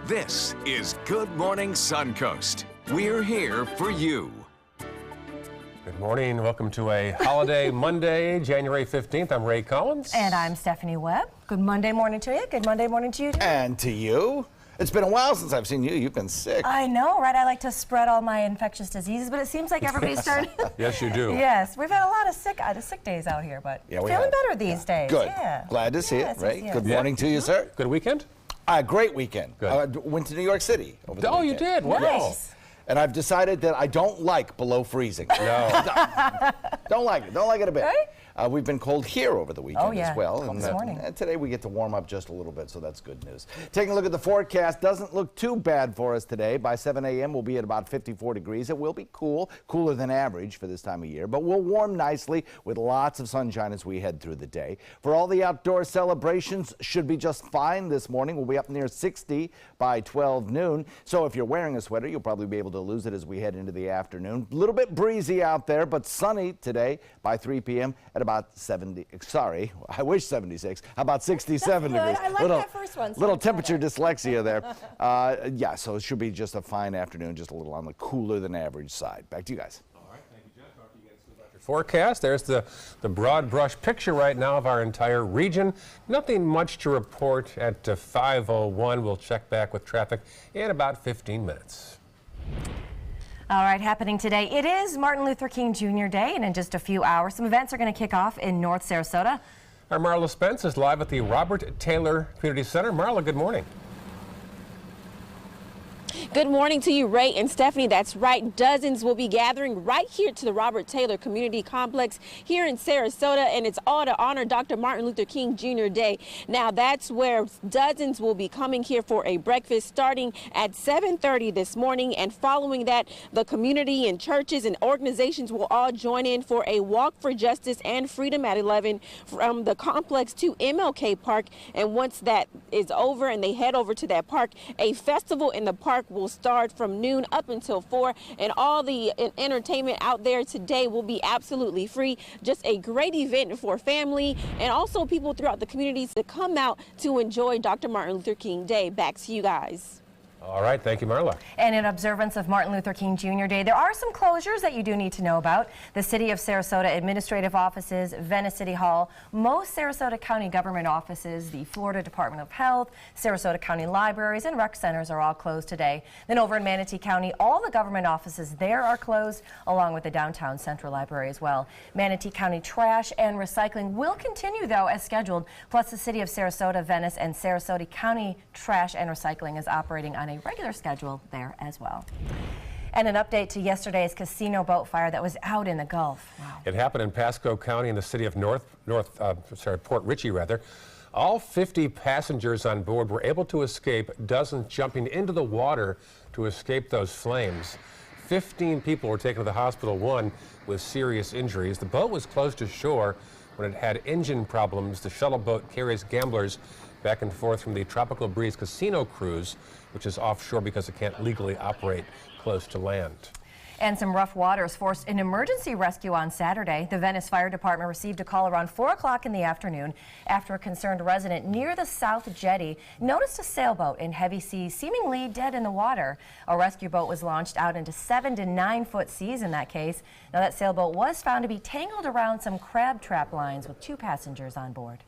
This is Good Morning Suncoast. We're here for you. Good morning. Welcome to a holiday Monday, January 15th. I'm Ray Collins. And I'm Stephanie Webb. Good Monday morning to you. Good Monday morning to you, too. And to you. It's been a while since I've seen you. You've been sick. I know, right? I like to spread all my infectious diseases, but it seems like everybody's starting. Yes, you do. Yes, we've had a lot of sick days out here, but feeling better these days. Good. Yeah. Glad to see it, Ray. Yes. Good morning to you, sir. Good weekend? Great weekend. Good. Went to New York City over the weekend. You did? Wow. Nice. And I've decided that I don't like below freezing. No. Don't like it. Don't like it a bit. Right? We've been cold here over the weekend as well. Cold this morning. Today we get to warm up just a little bit, so that's good news. Taking a look at the forecast, doesn't look too bad for us today. By 7 a.m. we'll be at about 54 degrees. It will be cool, cooler than average for this time of year, but we'll warm nicely with lots of sunshine as we head through the day. For all the outdoor celebrations, should be just fine this morning. We'll be up near 60 by 12 noon. So if you're wearing a sweater, you'll probably be able to lose it as we head into the afternoon. A little bit breezy out there, but sunny today by 3 p.m. at about 70. Sorry, I wish 76. How about 67 degrees? I like that first one. Little temperature dyslexia there. Yeah, so it should be just a fine afternoon, just a little on the cooler than average side. Back to you guys. All right, thank you, Jeff. Talk to you guys about your forecast. There's the broad brush picture right now of our entire region. Nothing much to report at 5:01. We'll check back with traffic in about 15 minutes. All right, happening today, it is Martin Luther King Jr. Day, and in just a few hours, some events are going to kick off in North Sarasota. Our Marla Spence is live at the Robert Taylor Community Center. Marla, good morning. Good morning to you, Ray and Stephanie. That's right. Dozens will be gathering right here to the Robert Taylor Community Complex here in Sarasota, and it's all to honor Dr. Martin Luther King Jr. Day. Now, that's where dozens will be coming here for a breakfast starting at 7:30 this morning, and following that, the community and churches and organizations will all join in for a walk for justice and freedom at 11 from the complex to MLK Park. And once that is over and they head over to that park, a festival in the park will start from noon up until 4, and all the entertainment out there today will be absolutely free. Just a great event for family and also people throughout the communities to come out to enjoy Dr. Martin Luther King Day. Back to you guys. All right, thank you, Marla. And in observance of Martin Luther King Jr. Day, there are some closures that you do need to know about. The City of Sarasota administrative offices, Venice City Hall, most Sarasota County government offices, the Florida Department of Health, Sarasota County libraries, and rec centers are all closed today. Then over in Manatee County, all the government offices there are closed, along with the downtown Central Library as well. Manatee County trash and recycling will continue, though, as scheduled. Plus, the City of Sarasota, Venice, and Sarasota County trash and recycling is operating on a regular schedule there as well. And an update to yesterday's casino boat fire that was out in the Gulf. Wow. It happened in Pasco County in the city of Port Richey rather. All 50 passengers on board were able to escape, dozens jumping into the water to escape those flames. 15 people were taken to the hospital, one with serious injuries. The boat was close to shore when it had engine problems. The shuttle boat carries gamblers back and forth from the Tropical Breeze Casino Cruise, which is offshore because it can't legally operate close to land. And some rough waters forced an emergency rescue on Saturday. The Venice Fire Department received a call around 4 o'clock in the afternoon after a concerned resident near the South Jetty noticed a sailboat in heavy seas seemingly dead in the water. A rescue boat was launched out into 7 to 9 foot seas in that case. Now, that sailboat was found to be tangled around some crab trap lines with 2 passengers on board.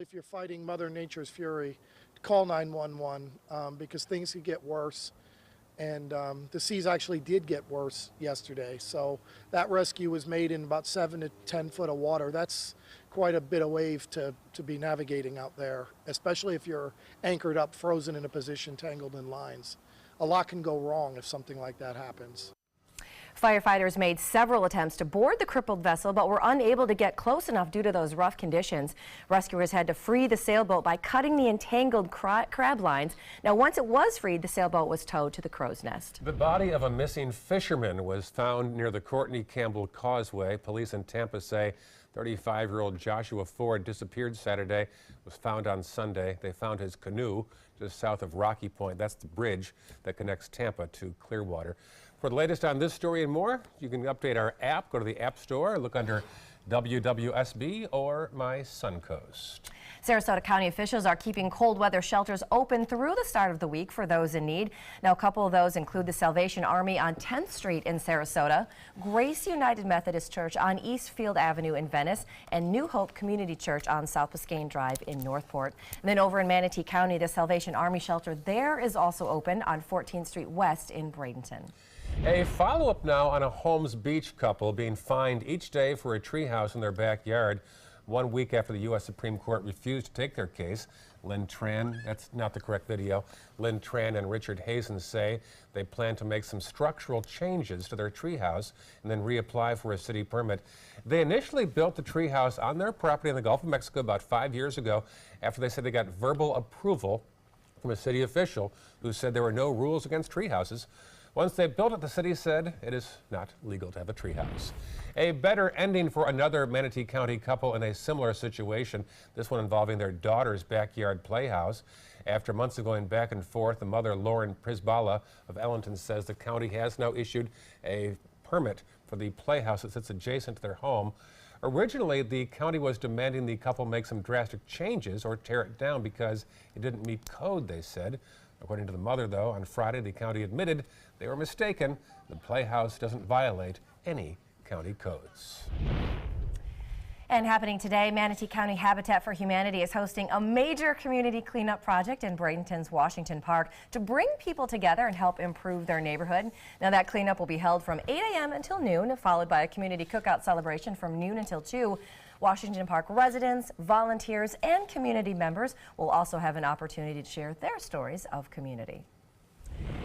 If you're fighting Mother Nature's fury, call 911 because things could get worse. And the seas actually did get worse yesterday. So that rescue was made in about 7 to 10 foot of water. That's quite a bit of wave to be navigating out there, especially if you're anchored up, frozen in a position, tangled in lines. A lot can go wrong if something like that happens. Firefighters made several attempts to board the crippled vessel, but were unable to get close enough due to those rough conditions. Rescuers had to free the sailboat by cutting the entangled crab lines. Now, once it was freed, the sailboat was towed to the Crow's Nest. The body of a missing fisherman was found near the Courtney Campbell Causeway. Police in Tampa say 35-year-old Joshua Ford disappeared Saturday, was found on Sunday. They found his canoe just south of Rocky Point. That's the bridge that connects Tampa to Clearwater. For the latest on this story and more, you can update our app. Go to the App Store, look under WWSB or my Suncoast. Sarasota County officials are keeping cold weather shelters open through the start of the week for those in need. Now, a couple of those include the Salvation Army on 10th Street in Sarasota, Grace United Methodist Church on Eastfield Avenue in Venice, and New Hope Community Church on South Biscayne Drive in Northport. And then over in Manatee County, the Salvation Army shelter there is also open on 14th Street West in Bradenton. A follow-up now on a Holmes Beach couple being fined each day for a treehouse in their backyard. 1 week after the U.S. Supreme Court refused to take their case, Lynn Tran, that's not the correct video, Lynn Tran and Richard Hazen say they plan to make some structural changes to their treehouse and then reapply for a city permit. They initially built the treehouse on their property in the Gulf of Mexico about 5 years ago after they said they got verbal approval from a city official who said there were no rules against treehouses. Once they built it, the city said it is not legal to have a treehouse. A better ending for another Manatee County couple in a similar situation, this one involving their daughter's backyard playhouse. After months of going back and forth, the mother, Lauren Prisbala of Ellenton, says the county has now issued a permit for the playhouse that sits adjacent to their home. Originally, the county was demanding the couple make some drastic changes or tear it down because it didn't meet code, they said. According to the mother, though, on Friday, the county admitted they were mistaken. The playhouse doesn't violate any county codes. And happening today, Manatee County Habitat for Humanity is hosting a major community cleanup project in Bradenton's Washington Park to bring people together and help improve their neighborhood. Now, that cleanup will be held from 8 a.m. until noon, followed by a community cookout celebration from noon until 2. Washington Park residents, volunteers, and community members will also have an opportunity to share their stories of community.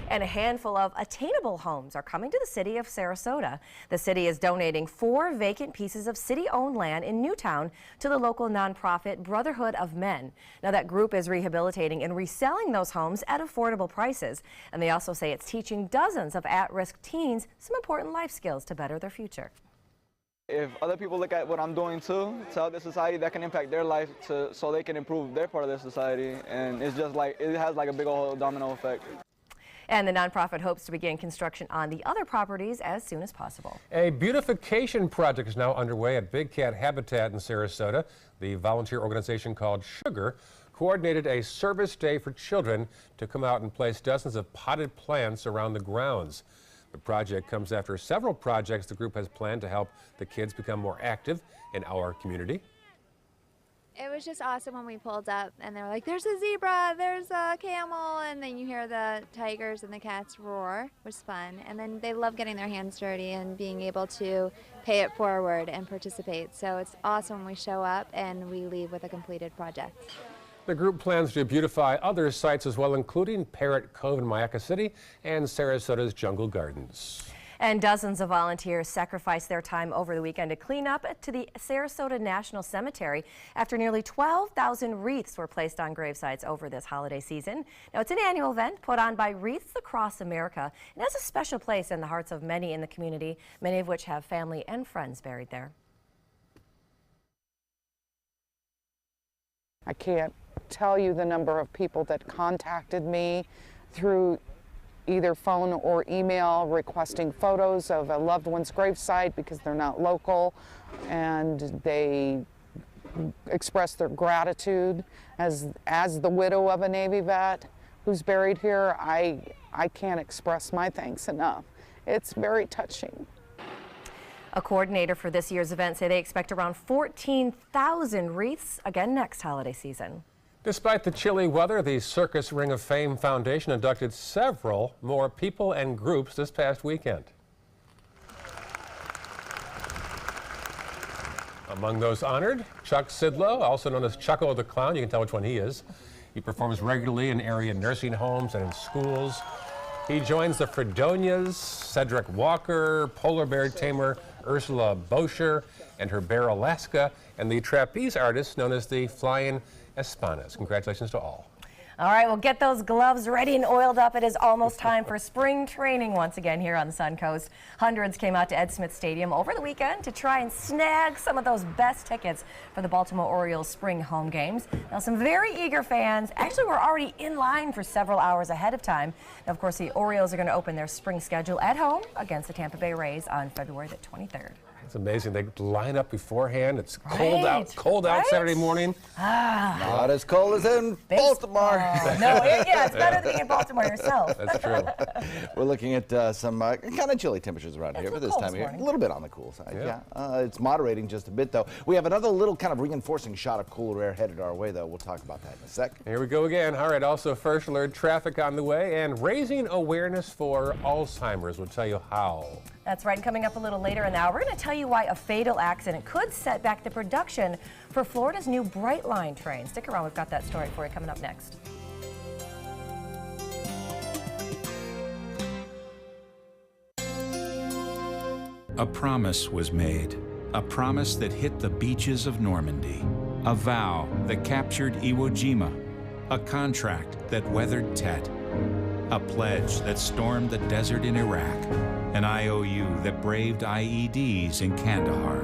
And a handful of attainable homes are coming to the city of Sarasota. The city is donating 4 vacant pieces of city-owned land in Newtown to the local nonprofit Brotherhood of Men. Now, that group is rehabilitating and reselling those homes at affordable prices. And they also say it's teaching dozens of at-risk teens some important life skills to better their future. If other people look at what I'm doing too, to help the society, that can impact their life so they can improve their part of their society. And it's just like, it has like a big old domino effect. And the nonprofit hopes to begin construction on the other properties as soon as possible. A beautification project is now underway at Big Cat Habitat in Sarasota. The volunteer organization called Sugar coordinated a service day for children to come out and place dozens of potted plants around the grounds. The project comes after several projects the group has planned to help the kids become more active in our community. It was just awesome when we pulled up and they were like, there's a zebra, there's a camel, and then you hear the tigers and the cats roar. It was fun. And then they love getting their hands dirty and being able to pay it forward and participate. So it's awesome when we show up and we leave with a completed project. The group plans to beautify other sites as well, including Parrot Cove in Mayaca City and Sarasota's Jungle Gardens. And dozens of volunteers sacrificed their time over the weekend to clean up to the Sarasota National Cemetery after nearly 12,000 wreaths were placed on gravesites over this holiday season. Now, it's an annual event put on by Wreaths Across America and has a special place in the hearts of many in the community, many of which have family and friends buried there. I can't tell you the number of people that contacted me through either phone or email requesting photos of a loved one's gravesite because they're not local, and they express their gratitude. As the widow of a Navy vet who's buried here, I can't express my thanks enough. It's very touching. A coordinator for this year's event say they expect around 14,000 wreaths again next holiday season. Despite the chilly weather, the Circus Ring of Fame Foundation inducted several more people and groups this past weekend. Among those honored, Chuck Sidlow, also known as Chucko the Clown. You can tell which one he is. He performs regularly in area nursing homes and in schools. He joins the Fredonias, Cedric Walker, polar bear tamer Ursula Boscher, and her bear Alaska, and the trapeze artist known as the Flying Espanas. Congratulations to all. All right, well, get those gloves ready and oiled up. It is almost time for spring training once again here on the Suncoast. Hundreds came out to Ed Smith Stadium over the weekend to try and snag some of those best tickets for the Baltimore Orioles spring home games. Now, some very eager fans actually were already in line for several hours ahead of time. Now, of course, the Orioles are going to open their spring schedule at home against the Tampa Bay Rays on February the 23rd. It's amazing. They line up beforehand. It's Right. cold out Right? Saturday morning. Not as cold as in Baltimore. No, yeah, it's better than being in Baltimore yourself. That's true. We're looking at some kind of chilly temperatures around here It's for a this cold time of year. morning. A little bit on the cool side, Yeah. It's moderating just a bit, though. We have another little kind of reinforcing shot of cooler air headed our way, though. We'll talk about that in a sec. Here we go again. All right, also first alert traffic on the way and raising awareness for Alzheimer's. We'll tell you how. That's right. Coming up a little later in the hour, we're going to tell you why a fatal accident could set back the production for Florida's new Brightline train. Stick around. We've got that story for you coming up next. A promise was made, a promise that hit the beaches of Normandy, a vow that captured Iwo Jima, a contract that weathered Tet, a pledge that stormed the desert in Iraq, an IOU that braved IEDs in Kandahar.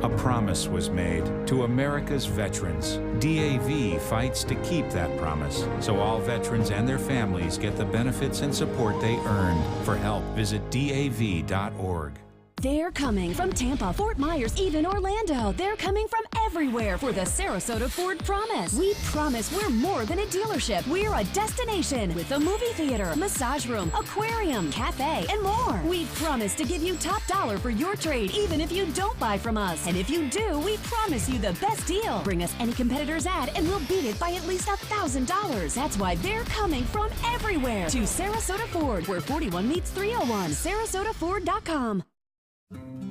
A promise was made to America's veterans. DAV fights to keep that promise, so all veterans and their families get the benefits and support they earned. For help, visit DAV.org. They're coming from Tampa, Fort Myers, even Orlando. They're coming from everywhere for the Sarasota Ford Promise. We promise we're more than a dealership. We're a destination with a movie theater, massage room, aquarium, cafe, and more. We promise to give you top dollar for your trade, even if you don't buy from us. And if you do, we promise you the best deal. Bring us any competitor's ad and we'll beat it by at least $1,000. That's why they're coming from everywhere to Sarasota Ford, where 41 meets 301. SarasotaFord.com.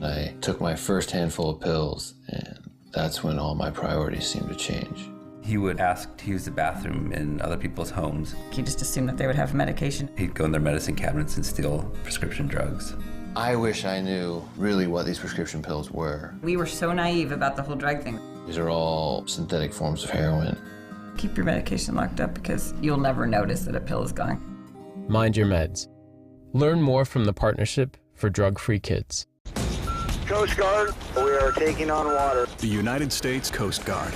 I took my first handful of pills, and that's when all my priorities seemed to change. He would ask to use the bathroom in other people's homes. He just assumed that they would have medication. He'd go in their medicine cabinets and steal prescription drugs. I wish I knew really what these prescription pills were. We were so naive about the whole drug thing. These are all synthetic forms of heroin. Keep your medication locked up because you'll never notice that a pill is gone. Mind your meds. Learn more from the Partnership for Drug-Free Kids. Coast Guard, we are taking on water. The United States Coast Guard.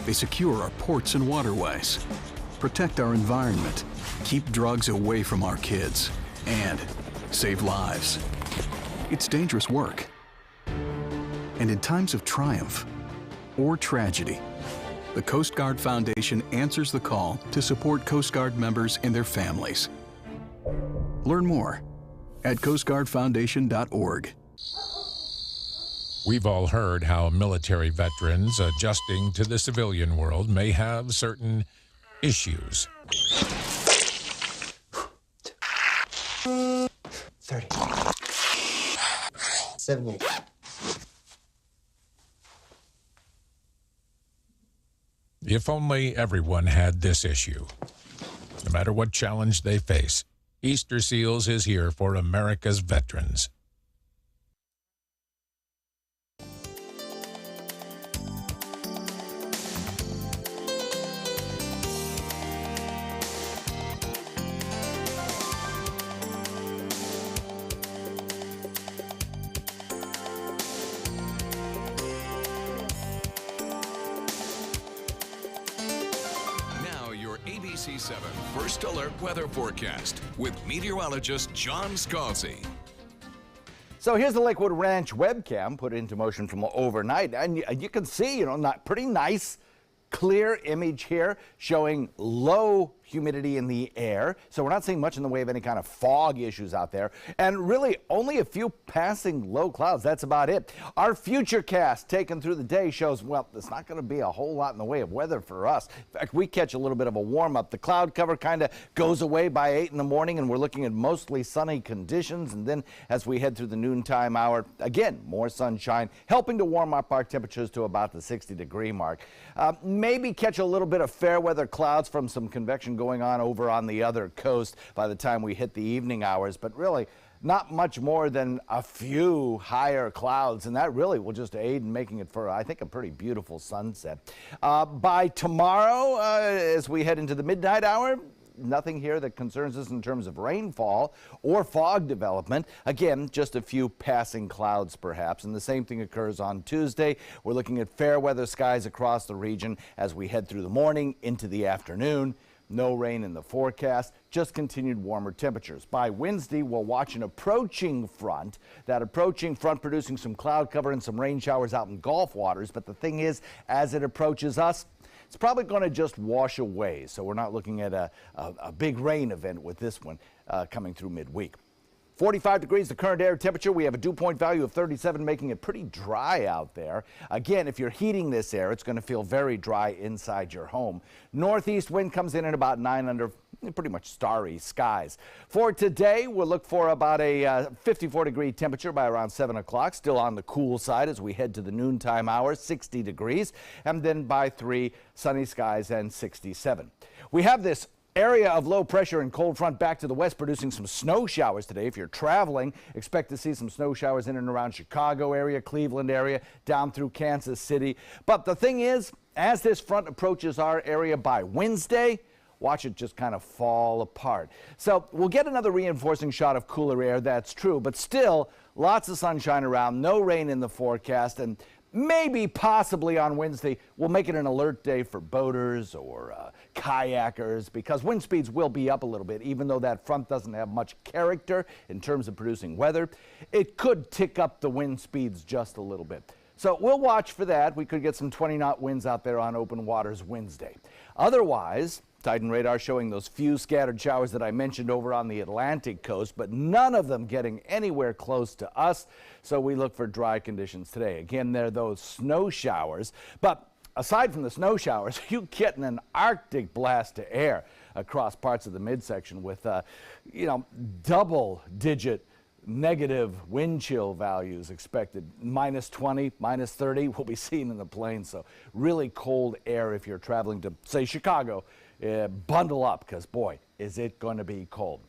They secure our ports and waterways, protect our environment, keep drugs away from our kids, and save lives. It's dangerous work. And in times of triumph or tragedy, the Coast Guard Foundation answers the call to support Coast Guard members and their families. Learn more at coastguardfoundation.org. We've all heard how military veterans adjusting to the civilian world may have certain issues. 30. 70. If only everyone had this issue. No matter what challenge they face, Easter Seals is here for America's veterans. ABC 7 First Alert Weather Forecast with meteorologist John Scalzi. So here's the Lakewood Ranch webcam put into motion from overnight, and you can see, not pretty nice, clear image here showing low humidity in the air. So we're not seeing much in the way of any kind of fog issues out there. And really only a few passing low clouds. That's about it. Our futurecast taken through the day shows, well, it's not going to be a whole lot in the way of weather for us. In fact, we catch a little bit of a warm up. The cloud cover kind of goes away by 8 in the morning, and we're looking at mostly sunny conditions. And then as we head through the noontime hour, again, more sunshine, helping to warm up our temperatures to about the 60-degree mark. Maybe catch a little bit of fair weather clouds from some convection going on over on the other coast by the time we hit the evening hours, but really not much more than a few higher clouds, and that really will just aid in making it for, I think, a pretty beautiful sunset. By tomorrow, as we head into the midnight hour, nothing here that concerns us in terms of rainfall or fog development. Again, just a few passing clouds perhaps, and the same thing occurs on Tuesday. We're looking at fair weather skies across the region as we head through the morning into the afternoon. No rain in the forecast, just continued warmer temperatures. By Wednesday, we'll watch an approaching front. That approaching front producing some cloud cover and some rain showers out in Gulf waters. But the thing is, as it approaches us, it's probably going to just wash away. So we're not looking at a big rain event with this one coming through midweek. 45 degrees the current air temperature. We have a dew point value of 37, making it pretty dry out there. Again, if you're heating this air, it's going to feel very dry inside your home. Northeast wind comes in at about 9 under pretty much starry skies. For today, we'll look for about a 54-degree temperature by around 7 o'clock. Still on the cool side as we head to the noontime hours, 60 degrees. And then by 3, sunny skies and 67. We have this area of low pressure and cold front back to the west producing some snow showers today. If you're traveling, expect to see some snow showers in and around Chicago area, Cleveland area, down through Kansas City. But the thing is, as this front approaches our area by Wednesday, watch it just kind of fall apart. So we'll get another reinforcing shot of cooler air, that's true, but still lots of sunshine around, no rain in the forecast, and maybe possibly on Wednesday we'll make it an alert day for boaters or kayakers, because wind speeds will be up a little bit. Even though that front doesn't have much character in terms of producing weather, it could tick up the wind speeds just a little bit. So we'll watch for that. We could get some 20-knot winds out there on open waters Wednesday. Otherwise, Titan radar showing those few scattered showers that I mentioned over on the Atlantic coast, but none of them getting anywhere close to us. So we look for dry conditions today. Again, there are those snow showers, but aside from the snow showers, you getting an Arctic blast to air across parts of the midsection with, double-digit negative wind chill values expected. -20, -30 will be seen in the plains. So really cold air if you're traveling to, say, Chicago. Bundle up, because boy, is it going to be cold.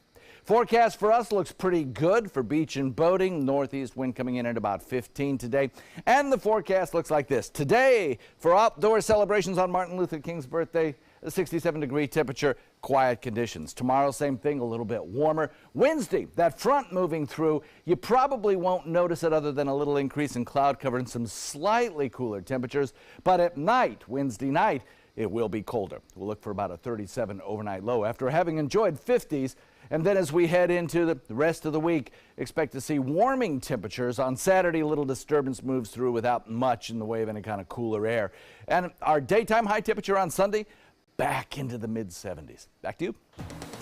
Forecast for us looks pretty good for beach and boating. Northeast wind coming in at about 15 today. And the forecast looks like this. Today, for outdoor celebrations on Martin Luther King's birthday, a 67-degree temperature, quiet conditions. Tomorrow, same thing, a little bit warmer. Wednesday, that front moving through, you probably won't notice it other than a little increase in cloud cover and some slightly cooler temperatures. But at night, Wednesday night, it will be colder. We'll look for about a 37 overnight low after having enjoyed 50s. And then as we head into the rest of the week, expect to see warming temperatures. On Saturday, a little disturbance moves through without much in the way of any kind of cooler air. And our daytime high temperature on Sunday, back into the mid-70s. Back to you.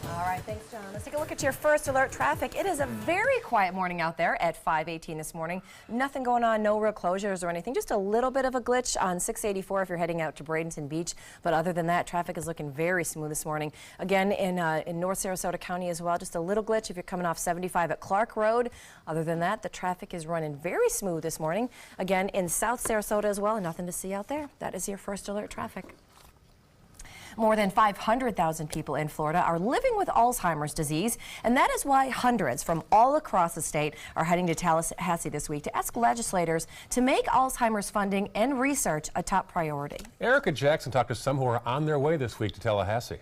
All right, thanks, John. Let's take a look at your first alert traffic. It is a very quiet morning out there at 5:18 this morning. Nothing going on, no real closures or anything. Just a little bit of a glitch on 684 if you're heading out to Bradenton Beach. But other than that, traffic is looking very smooth this morning. Again, in North Sarasota County as well, just a little glitch if you're coming off 75 at Clark Road. Other than that, the traffic is running very smooth this morning. Again, in South Sarasota as well, nothing to see out there. That is your first alert traffic. More than 500,000 people in Florida are living with Alzheimer's disease, and that is why hundreds from all across the state are heading to Tallahassee this week to ask legislators to make Alzheimer's funding and research a top priority. Erica Jackson talked to some who are on their way this week to Tallahassee.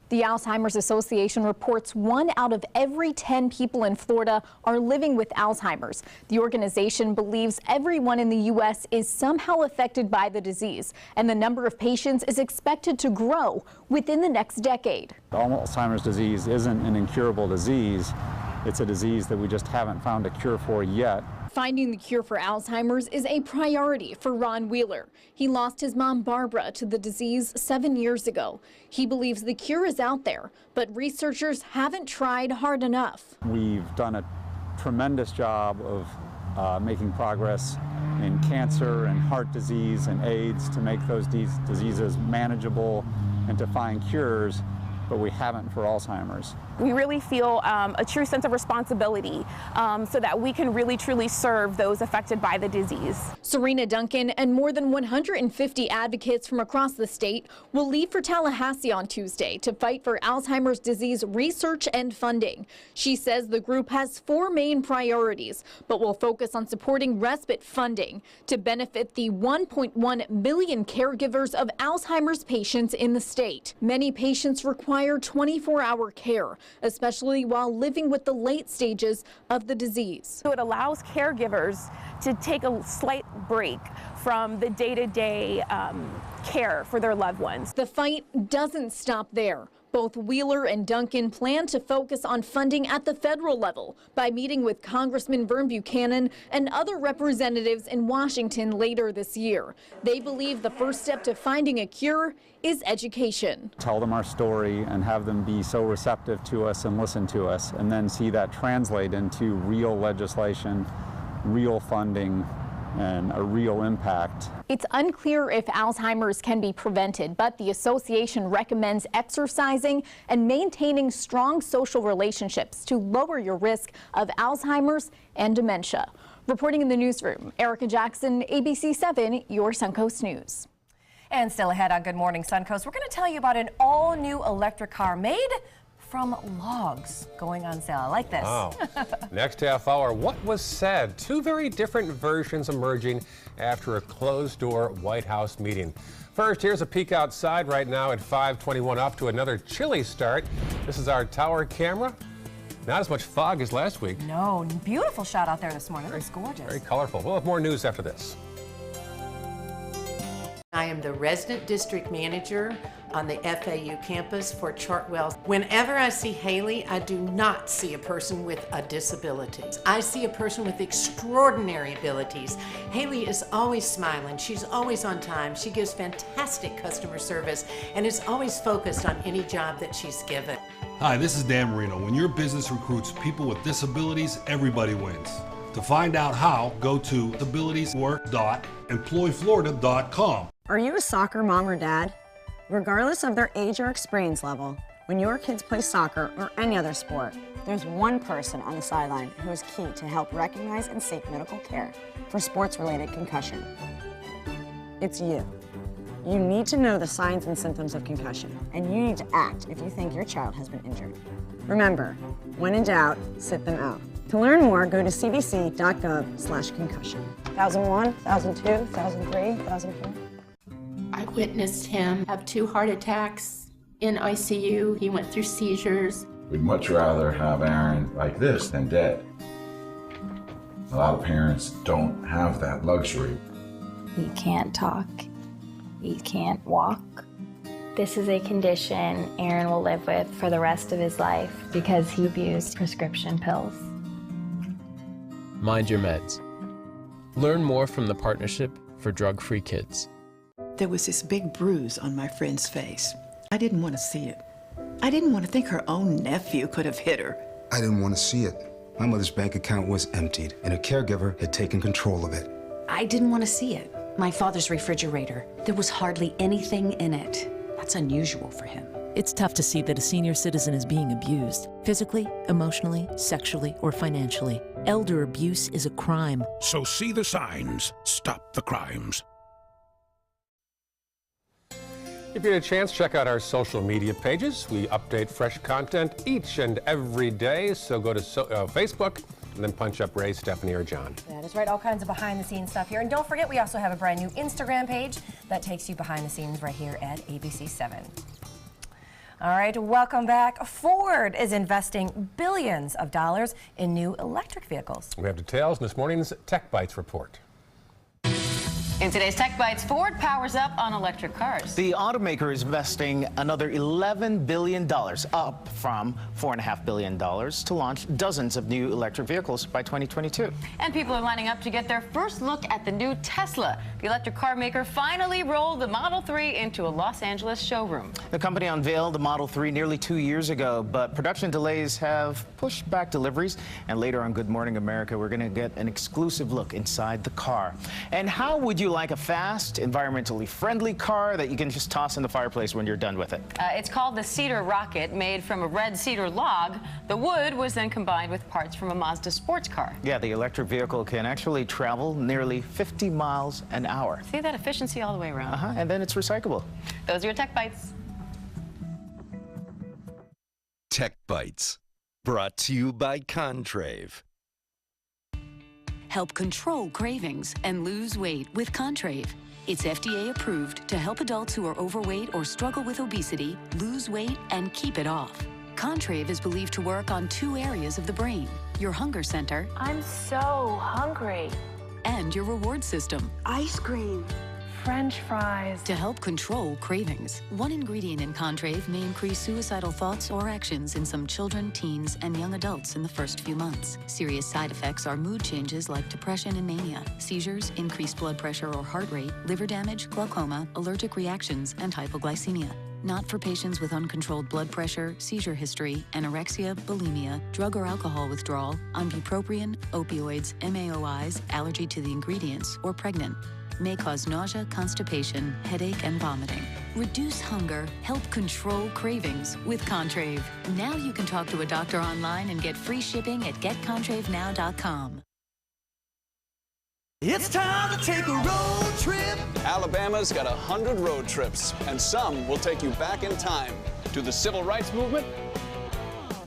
The Alzheimer's Association reports 1 out of every 10 people in Florida are living with Alzheimer's. The organization believes everyone in the U.S. is somehow affected by the disease, and the number of patients is expected to grow within the next decade. Alzheimer's disease isn't an incurable disease. It's a disease that we just haven't found a cure for yet. Finding the cure for Alzheimer's is a priority for Ron Wheeler. He lost his mom, Barbara, to the disease 7 years ago. He believes the cure is out there, but researchers haven't tried hard enough. We've done a tremendous job of making progress in cancer and heart disease and AIDS to make those diseases manageable and to find cures, but we haven't for Alzheimer's. We really feel a true sense of responsibility so that we can really truly serve those affected by the disease. Serena Duncan and more than 150 advocates from across the state will leave for Tallahassee on Tuesday to fight for Alzheimer's disease research and funding. She says the group has 4 main priorities, but will focus on supporting respite funding to benefit the 1.1 million caregivers of Alzheimer's patients in the state. Many patients require 24-hour care, especially while living with the late stages of the disease. So it allows caregivers to take a slight break from the day-to-day care for their loved ones. The fight doesn't stop there. Both Wheeler and Duncan plan to focus on funding at the federal level by meeting with Congressman Vern Buchanan and other representatives in Washington later this year. They believe the first step to finding a cure is education. Tell them our story and have them be so receptive to us and listen to us, and then see that translate into real legislation, real funding, and a real impact. It's unclear if Alzheimer's can be prevented, but the association recommends exercising and maintaining strong social relationships to lower your risk of Alzheimer's and dementia. Reporting in the newsroom, Erica Jackson, ABC 7, your Suncoast News. And still ahead on Good Morning Suncoast, we're going to tell you about an all-new electric car made from logs going on sale. I like this. Wow. Next half hour, what was said? Two very different versions emerging after a closed-door White House meeting. First, here's a peek outside right now at 5:21, off to another chilly start. This is our tower camera. Not as much fog as last week. No, beautiful shot out there this morning. It was gorgeous. Very colorful. We'll have more news after this. I am the resident district manager on the FAU campus for Chartwell. Whenever I see Haley, I do not see a person with a disability. I see a person with extraordinary abilities. Haley is always smiling. She's always on time. She gives fantastic customer service and is always focused on any job that she's given. Hi, this is Dan Marino. When your business recruits people with disabilities, everybody wins. To find out how, go to disabilitieswork.employflorida.com. Are you a soccer mom or dad? Regardless of their age or experience level, when your kids play soccer or any other sport, there's one person on the sideline who is key to help recognize and seek medical care for sports-related concussion. It's you. You need to know the signs and symptoms of concussion, and you need to act if you think your child has been injured. Remember, when in doubt, sit them out. To learn more, go to cdc.gov/concussion. 1001, 1002, 1003, 1004. I witnessed him have 2 heart attacks in ICU. He went through seizures. We'd much rather have Aaron like this than dead. A lot of parents don't have that luxury. He can't talk. He can't walk. This is a condition Aaron will live with for the rest of his life because he abused prescription pills. Mind your meds. Learn more from the Partnership for Drug-Free Kids. There was this big bruise on my friend's face. I didn't want to see it. I didn't want to think her own nephew could have hit her. I didn't want to see it. My mother's bank account was emptied, and a caregiver had taken control of it. I didn't want to see it. My father's refrigerator, there was hardly anything in it. That's unusual for him. It's tough to see that a senior citizen is being abused, physically, emotionally, sexually, or financially. Elder abuse is a crime. So see the signs, stop the crimes. If you get a chance, check out our social media pages. We update fresh content each and every day, so go to Facebook and then punch up Ray, Stephanie, or John. That is right, all kinds of behind-the-scenes stuff here. And don't forget, we also have a brand new Instagram page that takes you behind the scenes right here at ABC 7. All right, welcome back. Ford is investing billions of dollars in new electric vehicles. We have details in this morning's Tech Bites report. In today's Tech Bites, Ford powers up on electric cars. The automaker is investing another $11 billion, up from $4.5 billion, to launch dozens of new electric vehicles by 2022. And people are lining up to get their first look at the new Tesla. The electric car maker finally rolled the Model 3 into a Los Angeles showroom. The company unveiled the Model 3 nearly 2 years ago, but production delays have pushed back deliveries. And later on Good Morning America, we're going to get an exclusive look inside the car. And how would you like a fast, environmentally friendly car that you can just toss in the fireplace when you're done with it? It's called the Cedar Rocket, made from a red cedar log. The wood was then combined with parts from a Mazda sports car. Yeah, the electric vehicle can actually travel nearly 50 miles an hour. See that efficiency all the way around. And then it's recyclable. Those are your Tech Bites. Tech Bites, brought to you by Contrave. Help control cravings and lose weight with Contrave. It's FDA approved to help adults who are overweight or struggle with obesity lose weight and keep it off. Contrave is believed to work on 2 areas of the brain, your hunger center. I'm so hungry. And your reward system. Ice cream. French fries. To help control cravings, one ingredient in Contrave may increase suicidal thoughts or actions in some children, teens, and young adults in the first few months. Serious side effects are mood changes like depression and mania, seizures, increased blood pressure or heart rate, liver damage, glaucoma, allergic reactions, and hypoglycemia. Not for patients with uncontrolled blood pressure, seizure history, anorexia, bulimia, drug or alcohol withdrawal, on bupropion, opioids, MAOIs, allergy to the ingredients, or pregnant. May cause nausea, constipation, headache, and vomiting. Reduce hunger, help control cravings with Contrave. Now you can talk to a doctor online and get free shipping at getcontravenow.com. It's time to take a road trip. Alabama's got 100 road trips, and some will take you back in time to the Civil Rights Movement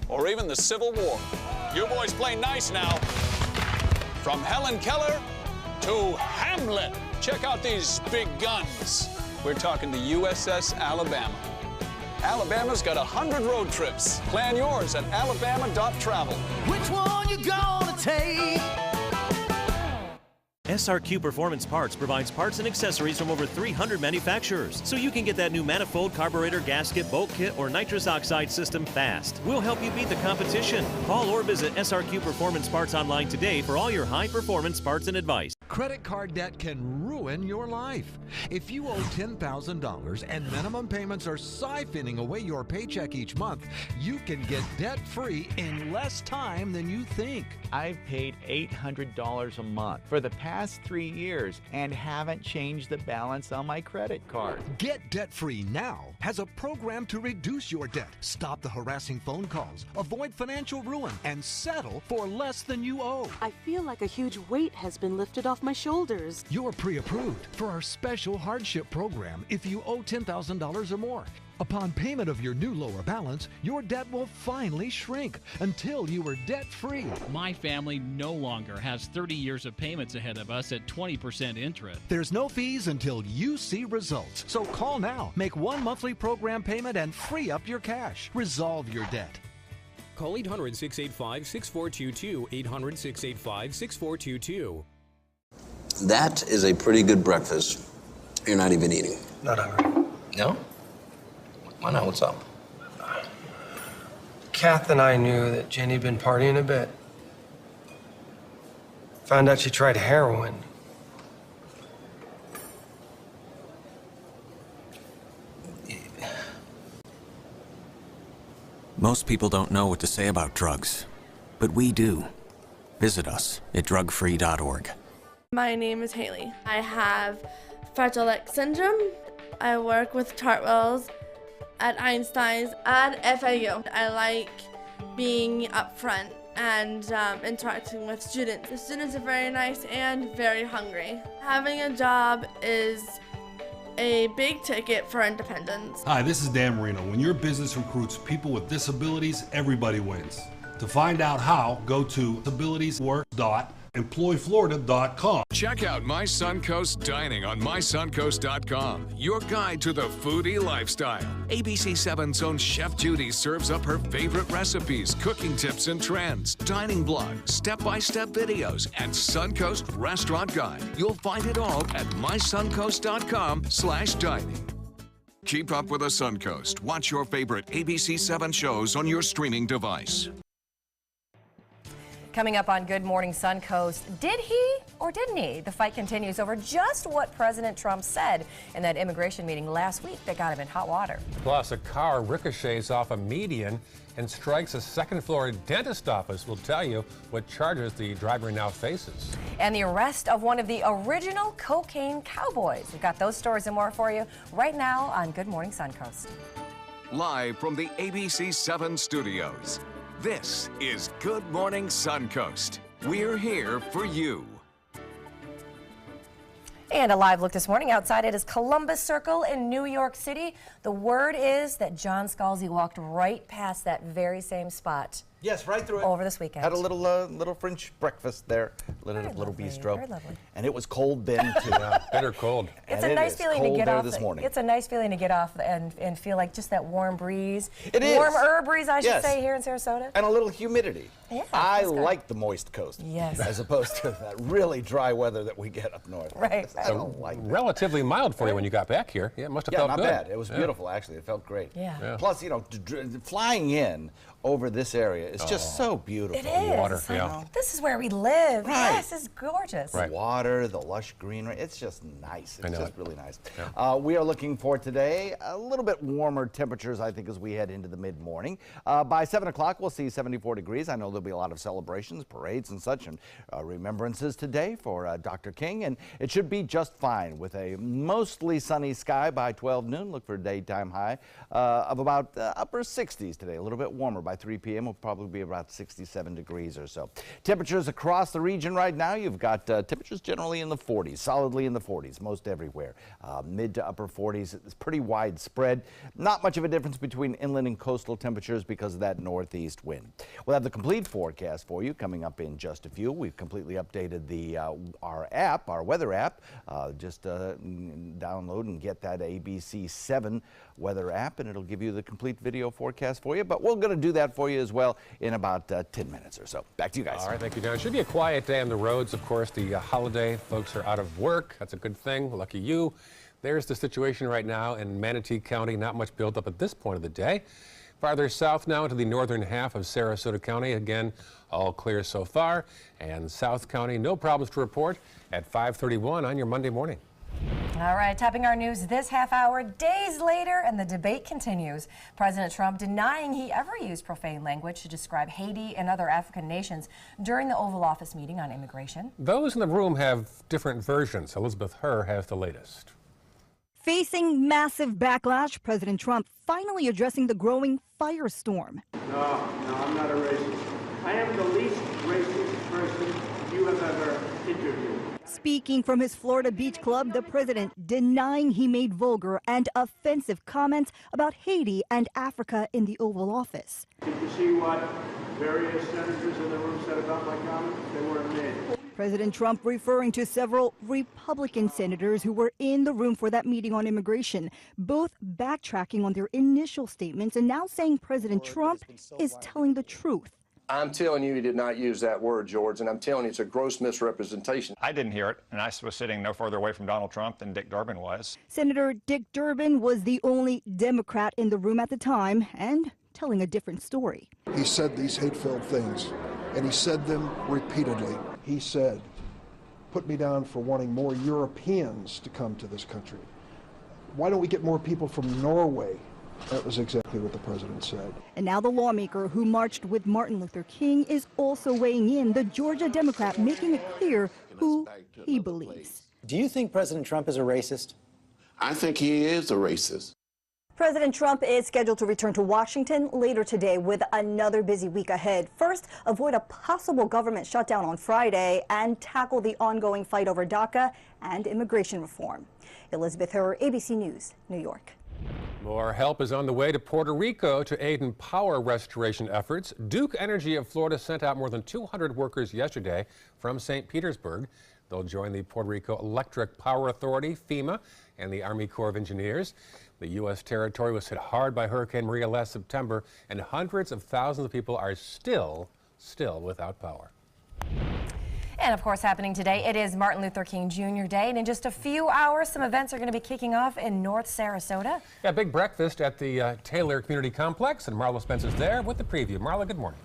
or even the Civil War. You boys play nice now. From Helen Keller to Hamlet. Check out these big guns. We're talking the USS Alabama. Alabama's got 100 road trips. Plan yours at alabama.travel. Which one you gonna take? SRQ Performance Parts provides parts and accessories from over 300 manufacturers, so you can get that new manifold, carburetor, gasket, bolt kit, or nitrous oxide system fast. We'll help you beat the competition. Call or visit SRQ Performance Parts online today for all your high-performance parts and advice. Credit card debt can ruin your life. If you owe $10,000 and minimum payments are siphoning away your paycheck each month, you can get debt-free in less time than you think. I've paid $800 a month for the past 3 years and haven't changed the balance on my credit card. Get debt-free now has a program to reduce your debt, stop the harassing phone calls, avoid financial ruin, and settle for less than you owe. I feel like a huge weight has been lifted off my shoulders. You're pre-approved for our special hardship program if you owe $10,000 or more. Upon payment of your new lower balance, your debt will finally shrink until you are debt-free. My family no longer has 30 years of payments ahead of us at 20% interest. There's no fees until you see results. So call now, make one monthly program payment, and free up your cash. Resolve your debt. Call 800-685-6422, 800-685-6422. That is a pretty good breakfast. You're not even eating. Not hungry. No? Why not? What's up? Kath and I knew that Jenny had been partying a bit. Found out she tried heroin. Most people don't know what to say about drugs, but we do. Visit us at drugfree.org. My name is Haley. I have Fragile X syndrome. I work with Chartwells at Einstein's at FAU. I like being up front and interacting with students. The students are very nice and very hungry. Having a job is a big ticket for independence. Hi, this is Dan Marino. When your business recruits people with disabilities, everybody wins. To find out how, go to disabilitieswork.employflorida.com. Check out My Suncoast Dining on mysuncoast.com, your guide to the foodie lifestyle. ABC7's own Chef Judy serves up her favorite recipes, cooking tips and trends, dining blogs, step-by-step videos, and Suncoast Restaurant Guide. You'll find it all at mysuncoast.com/dining. Keep up with the Suncoast. Watch your favorite ABC7 shows on your streaming device. Coming up on Good Morning Suncoast, did he or didn't he? The fight continues over just what President Trump said in that immigration meeting last week that got him in hot water. Plus, a car ricochets off a median and strikes a second-floor dentist office. We'll tell you what charges the driver now faces. And the arrest of one of the original cocaine cowboys. We've got those stories and more for you right now on Good Morning Suncoast. Live from the ABC7 studios. This is Good Morning Suncoast. We're here for you. And a live look this morning outside it is Columbus Circle in New York City. The word is that John Scalzi walked right past that very same spot Yes, right through it. Over this weekend. Had a little French breakfast there, little bistro. Very lovely. And it was cold then too. Bitter cold. It's a nice feeling to get off. This morning. It's a nice feeling to get off and feel like just that warm breeze. It is. Warmer breeze, I should say, here in Sarasota. And a little humidity. Yeah, I like the moist coast. Yes. As opposed to that really dry weather that we get up north. Right. I don't like that. Relatively mild for you when you got back here. Yeah, it must have felt not good. bad. It was beautiful, actually. It felt great. Yeah. Plus, you know, flying in over this area is just so beautiful. It is. Water, This is where we live. Right. Yes, it's gorgeous. The water, the lush greenery, it's just nice. It's just really nice. Yeah. We are looking for today a little bit warmer temperatures, I think, as we head into the mid-morning. By 7 o'clock, we'll see 74 degrees. I know there'll be a lot of celebrations, parades and such, and remembrances today for Dr. King, and it should be just fine with a mostly sunny sky by 12 noon. Look for a daytime high of about upper 60s today, a little bit warmer. By 3 p.m. will probably be about 67 degrees or so. Temperatures across the region right now, you've got temperatures generally in the 40s, solidly in the 40s, most everywhere. Mid to upper 40s, it's pretty widespread. Not much of a difference between inland and coastal temperatures because of that northeast wind. We'll have the complete forecast for you coming up in just a few. We've completely updated our weather app. Just download and get that ABC 7 weather app, and it'll give you the complete video forecast for you. But we're going to do that for you as well in about 10 minutes or so. Back to you guys. All right, thank you, Don. It should be a quiet day on the roads. Of course, the holiday, folks are out of work. That's a good thing. Lucky you. There's the situation right now in Manatee County. Not much built up at this point of the day. Farther south now into the northern half of Sarasota County. Again, all clear so far. And South County, no problems to report at 5:31 on your Monday morning. All right, topping our news this half hour, days later, and the debate continues. President Trump denying he ever used profane language to describe Haiti and other African nations during the Oval Office meeting on immigration. Those in the room have different versions. Elizabeth Herr has the latest. Facing massive backlash, President Trump finally addressing the growing firestorm. No, I'm not a racist. I am the least racist person you have ever interviewed. Speaking from his Florida beach club, the president denying he made vulgar and offensive comments about Haiti and Africa in the Oval Office. Did you see what various senators in the room said about my comments? They weren't made. President Trump referring to several Republican senators who were in the room for that meeting on immigration, both backtracking on their initial statements and now saying President Trump is telling the truth. I'm telling you he did not use that word, George, and I'm telling you it's a gross misrepresentation. I didn't hear it, and I was sitting no further away from Donald Trump than Dick Durbin was. Senator Dick Durbin was the only Democrat in the room at the time and telling a different story. He said these hate-filled things, and he said them repeatedly. He said, put me down for wanting more Europeans to come to this country. Why don't we get more people from Norway? That was exactly what the president said. And now the lawmaker who marched with Martin Luther King is also weighing in, the Georgia Democrat making it clear who he believes. Do you think President Trump is a racist? I think he is a racist. President Trump is scheduled to return to Washington later today with another busy week ahead. First, avoid a possible government shutdown on Friday and tackle the ongoing fight over DACA and immigration reform. Elizabeth Herr, ABC News, New York. More help is on the way to Puerto Rico to aid in power restoration efforts. Duke Energy of Florida sent out more than 200 workers yesterday from St. Petersburg. They'll join the Puerto Rico Electric Power Authority, FEMA, and the Army Corps of Engineers. The U.S. territory was hit hard by Hurricane Maria last September, and hundreds of thousands of people are still without power. And of course, happening today, it is Martin Luther King Jr. Day, and in just a few hours, some events are going to be kicking off in North Sarasota. Yeah, big breakfast at the Taylor Community Complex, and Marla Spencer's there with the preview. Marla, good morning.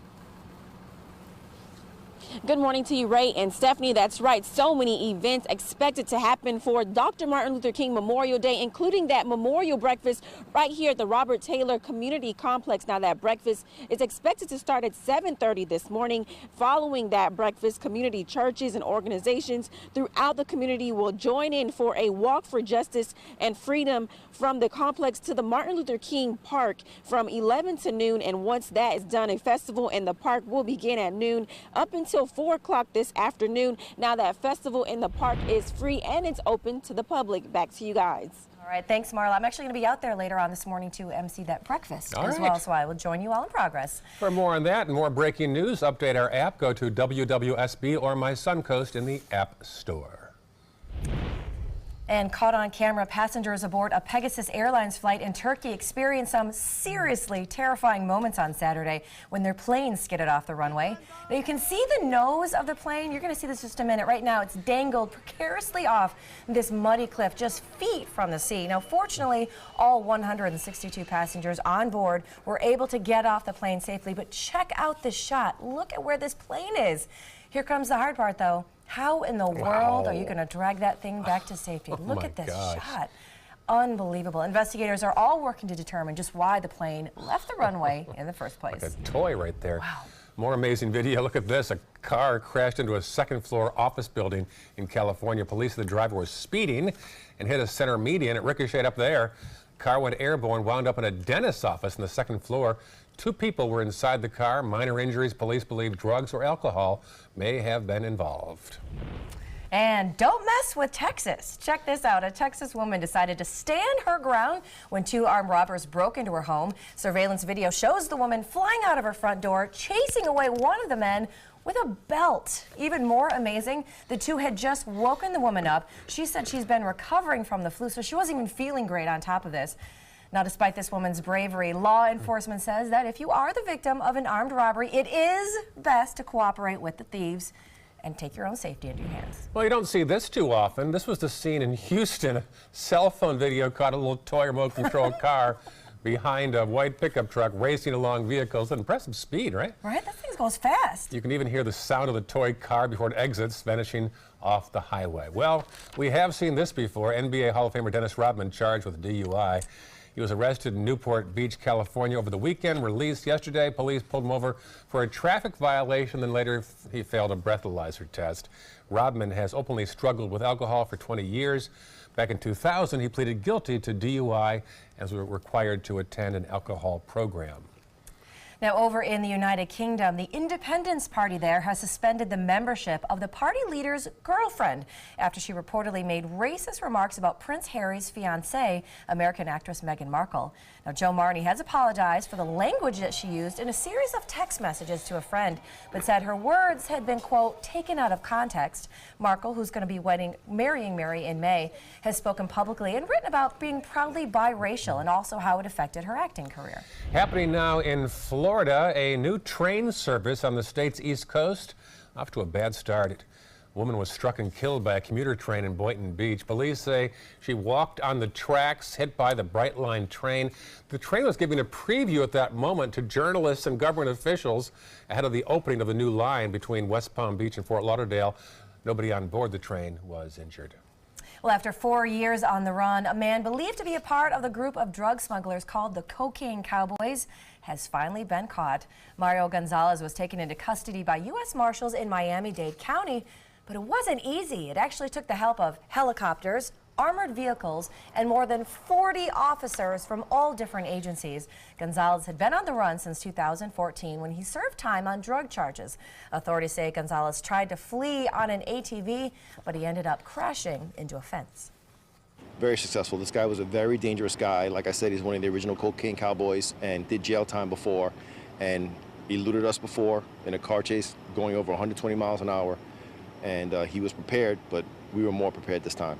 Good morning to you, Ray and Stephanie. That's right. So many events expected to happen for Dr. Martin Luther King Memorial Day, including that memorial breakfast right here at the Robert Taylor Community Complex. Now, that breakfast is expected to start at 7:30 this morning. Following that breakfast, community churches and organizations throughout the community will join in for a walk for justice and freedom from the complex to the Martin Luther King Park from 11 to noon. And once that is done, a festival in the park will begin at noon up until 4 o'clock this afternoon. Now, that festival in the park is free and it's open to the public. Back to you guys. All All right, thanks, Marla. I'm actually going to be out there later on this morning to MC that breakfast All as right. well, so I will join you all in progress. For more on that and more breaking news, update our app. Go to WWSB or My Suncoast in the App Store. And caught on camera, passengers aboard a Pegasus Airlines flight in Turkey experienced some seriously terrifying moments on Saturday when their plane skidded off the runway. Now you can see the nose of the plane. You're going to see this in just a minute. Right now it's dangled precariously off this muddy cliff just feet from the sea. Now fortunately, all 162 passengers on board were able to get off the plane safely. But check out this shot. Look at where this plane is. Here comes the hard part though. How in the world are you going to drag that thing back to safety? Look at this shot. Unbelievable. Investigators are all working to determine just why the plane left the runway in the first place. Like a toy right there. Wow. More amazing video. Look at this. A car crashed into a second-floor office building in California. Police said the driver was speeding and hit a center median. It ricocheted up there. Car went airborne, wound up in a dentist's office on the second floor. 2 people were inside the car. Minor injuries. Police believe drugs or alcohol may have been involved. And don't mess with Texas. Check this out. A Texas woman decided to stand her ground when 2 armed robbers broke into her home. Surveillance video shows the woman flying out of her front door, chasing away one of the men with a belt. Even more amazing, the 2 had just woken the woman up. She said she's been recovering from the flu, so she wasn't even feeling great on top of this. Now, despite this woman's bravery, law enforcement says that if you are the victim of an armed robbery, it is best to cooperate with the thieves and take your own safety into your hands. Well, you don't see this too often. This was the scene in Houston. A cell phone video caught a little toy remote control car behind a white pickup truck racing along vehicles at impressive speed, right? Right? That thing goes fast. You can even hear the sound of the toy car before it exits, vanishing off the highway. Well, we have seen this before. NBA Hall of Famer Dennis Rodman charged with DUI. He was arrested in Newport Beach, California over the weekend, released yesterday. Police pulled him over for a traffic violation, then later he failed a breathalyzer test. Rodman has openly struggled with alcohol for 20 years. Back in 2000, he pleaded guilty to DUI as we were required to attend an alcohol program. Now, over in the United Kingdom, the Independence Party there has suspended the membership of the party leader's girlfriend after she reportedly made racist remarks about Prince Harry's fiancée, American actress Meghan Markle. Now, Jo Marnie has apologized for the language that she used in a series of text messages to a friend, but said her words had been, quote, taken out of context. Markle, who's going to be marrying Mary in May, has spoken publicly and written about being proudly biracial and also how it affected her acting career. Happening now in Florida, a new train service on the state's East Coast off to a bad start. A woman was struck and killed by a commuter train in Boynton Beach. Police say she walked on the tracks, hit by the Bright Line train. The train was giving a preview at that moment to journalists and government officials ahead of the opening of the new line between West Palm Beach and Fort Lauderdale. Nobody on board the train was injured. Well, after 4 years on the run, a man believed to be a part of the group of drug smugglers called the Cocaine Cowboys has finally been caught. Mario Gonzalez was taken into custody by U.S. Marshals in Miami-Dade County, but it wasn't easy. It actually took the help of helicopters, armored vehicles, and more than 40 officers from all different agencies. Gonzalez had been on the run since 2014 when he served time on drug charges. Authorities say Gonzalez tried to flee on an ATV, but he ended up crashing into a fence. Very successful. This guy was a very dangerous guy. Like I said, he's one of the original Cocaine Cowboys and did jail time before, and eluded us before in a car chase going over 120 miles an hour. And he was prepared, but we were more prepared this time.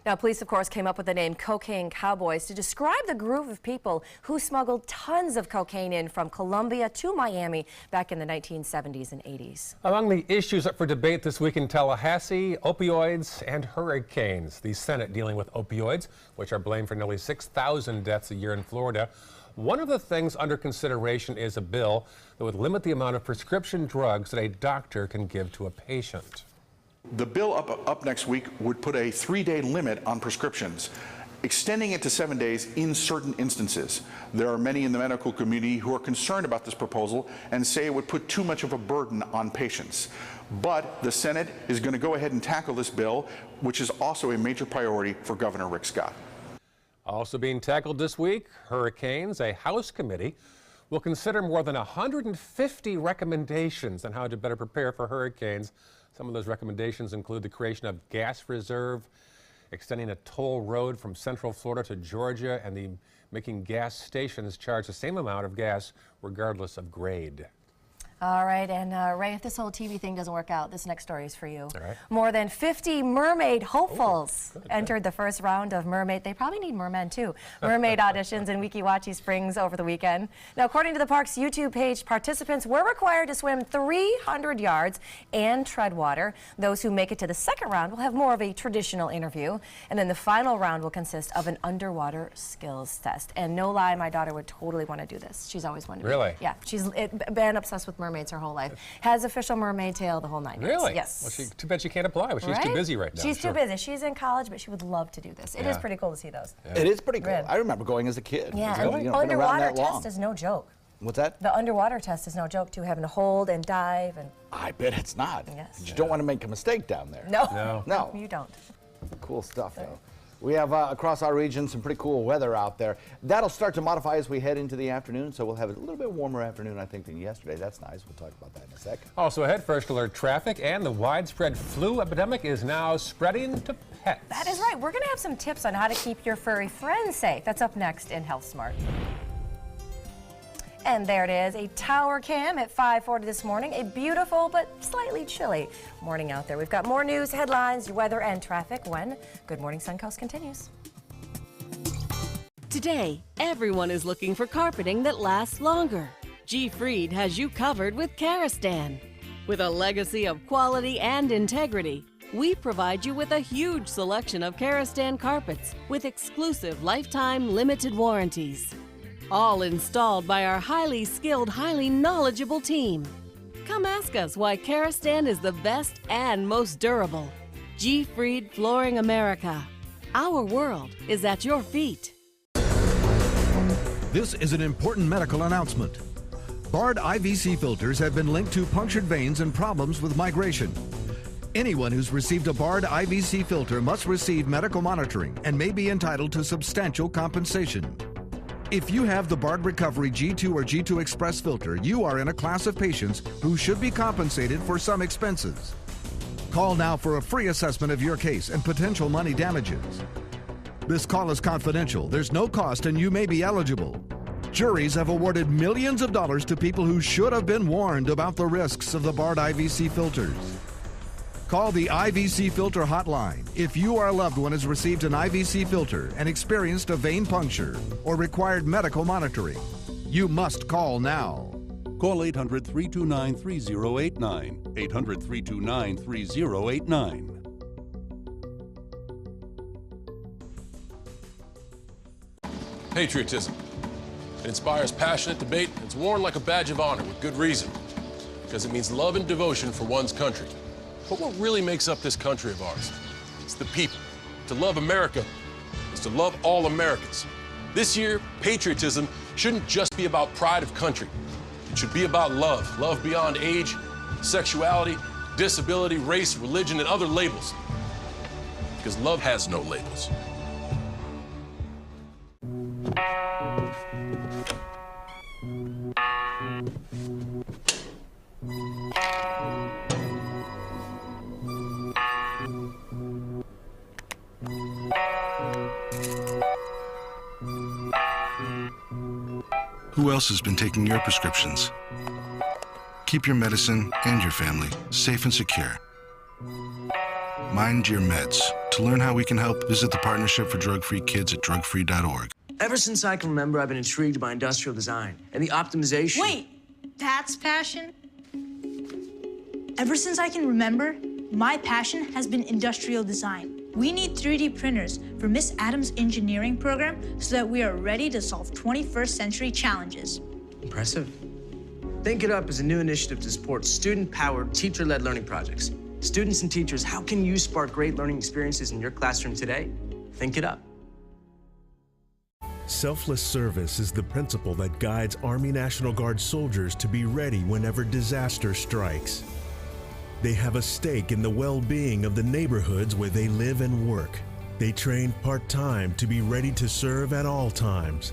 Now, police, of course, came up with the name Cocaine Cowboys to describe the group of people who smuggled tons of cocaine in from Colombia to Miami back in the 1970s and 80s. Among the issues up for debate this week in Tallahassee, opioids and hurricanes. The Senate dealing with opioids, which are blamed for nearly 6,000 deaths a year in Florida. One of the things under consideration is a bill that would limit the amount of prescription drugs that a doctor can give to a patient. The bill up next week would put a 3-day limit on prescriptions, extending it to 7 days in certain instances. There are many in the medical community who are concerned about this proposal and say it would put too much of a burden on patients. But the Senate is going to go ahead and tackle this bill, which is also a major priority for Governor Rick Scott. Also being tackled this week, hurricanes. A House committee will consider more than 150 recommendations on how to better prepare for hurricanes. Some of those recommendations include the creation of gas reserve extending a toll road from central Florida to Georgia, and making gas stations charge the same amount of gas regardless of grade. All right, and Ray, if this whole TV thing doesn't work out, this next story is for you. All right. More than 50 mermaid hopefuls entered the first round of mermaid. They probably need mermen too. Mermaid auditions in Weeki Wachee Springs over the weekend. Now, according to the park's YouTube page, participants were required to swim 300 yards and tread water. Those who make it to the second round will have more of a traditional interview, and then the final round will consist of an underwater skills test. And no lie, my daughter would totally want to do this. She's always wanted to. Really? Yeah, she's been obsessed with mermaids her whole life. Has official mermaid tail the whole 9 years. Really? Yes. Well, too bad she can't apply, but she's too busy right now. She's too busy. She's in college, but she would love to do this. It is pretty cool to see those. It is pretty cool. I remember going as a kid. Yeah, Really? and underwater test is no joke. What's that? The underwater test is no joke, too, having to hold and dive. And I bet it's not. Yes. You don't want to make a mistake down there. No. No. You don't. Cool stuff, though. We have, across our region, some pretty cool weather out there. That'll start to modify as we head into the afternoon, so we'll have a little bit warmer afternoon, I think, than yesterday. That's nice. We'll talk about that in a sec. Also ahead, first alert traffic, and the widespread flu epidemic is now spreading to pets. That is right. We're going to have some tips on how to keep your furry friends safe. That's up next in Health Smart. And there it is, a tower cam at 5:40 this morning. A beautiful but slightly chilly morning out there. We've got more news, headlines, weather, and traffic when Good Morning Suncoast continues. Today, everyone is looking for carpeting that lasts longer. G. Fried has you covered with Karastan. With a legacy of quality and integrity, we provide you with a huge selection of Karastan carpets with exclusive lifetime limited warranties. All installed by our highly skilled, highly knowledgeable team. Come ask us why Karastan is the best and most durable. G. Fried Flooring America. Our world is at your feet. This is an important medical announcement. Bard IVC filters have been linked to punctured veins and problems with migration. Anyone who's received a Bard IVC filter must receive medical monitoring and may be entitled to substantial compensation. If you have the Bard Recovery G2 or G2 Express filter, you are in a class of patients who should be compensated for some expenses. Call now for a free assessment of your case and potential money damages. This call is confidential, there's no cost, and you may be eligible. Juries have awarded millions of dollars to people who should have been warned about the risks of the Bard IVC filters. Call the IVC Filter Hotline if you or a loved one has received an IVC filter and experienced a vein puncture or required medical monitoring. You must call now. Call 800-329-3089. 800-329-3089. Patriotism. It inspires passionate debate and it's worn like a badge of honor with good reason. Because it means love and devotion for one's country. But what really makes up this country of ours? It's the people. To love America is to love all Americans. This year, patriotism shouldn't just be about pride of country. It should be about love. Love beyond age, sexuality, disability, race, religion, and other labels. Because love has no labels. Who else has been taking your prescriptions? Keep your medicine and your family safe and secure. Mind your meds. To learn how we can help, visit the Partnership for Drug-Free Kids at drugfree.org. Ever since I can remember, I've been intrigued by industrial design and the optimization. Wait, that's passion? Ever since I can remember, my passion has been industrial design. We need 3D printers for Miss Adams' engineering program so that we are ready to solve 21st century challenges. Impressive. Think It Up is a new initiative to support student-powered, teacher-led learning projects. Students and teachers, how can you spark great learning experiences in your classroom today? Think It Up. Selfless service is the principle that guides Army National Guard soldiers to be ready whenever disaster strikes. They have a stake in the well-being of the neighborhoods where they live and work. They train part-time to be ready to serve at all times.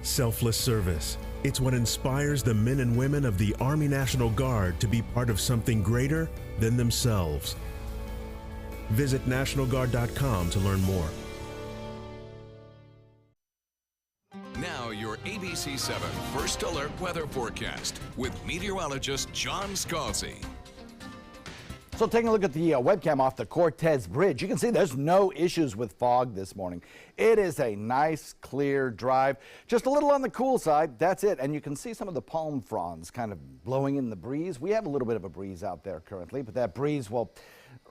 Selfless service. It's what inspires the men and women of the Army National Guard to be part of something greater than themselves. Visit NationalGuard.com to learn more. Now your ABC 7 First Alert weather forecast with meteorologist John Scalzi. So taking a look at the webcam off the Cortez Bridge, you can see there's no issues with fog this morning. It is a nice, clear drive, just a little on the cool side. That's it. And you can see some of the palm fronds kind of blowing in the breeze. We have a little bit of a breeze out there currently, but that breeze will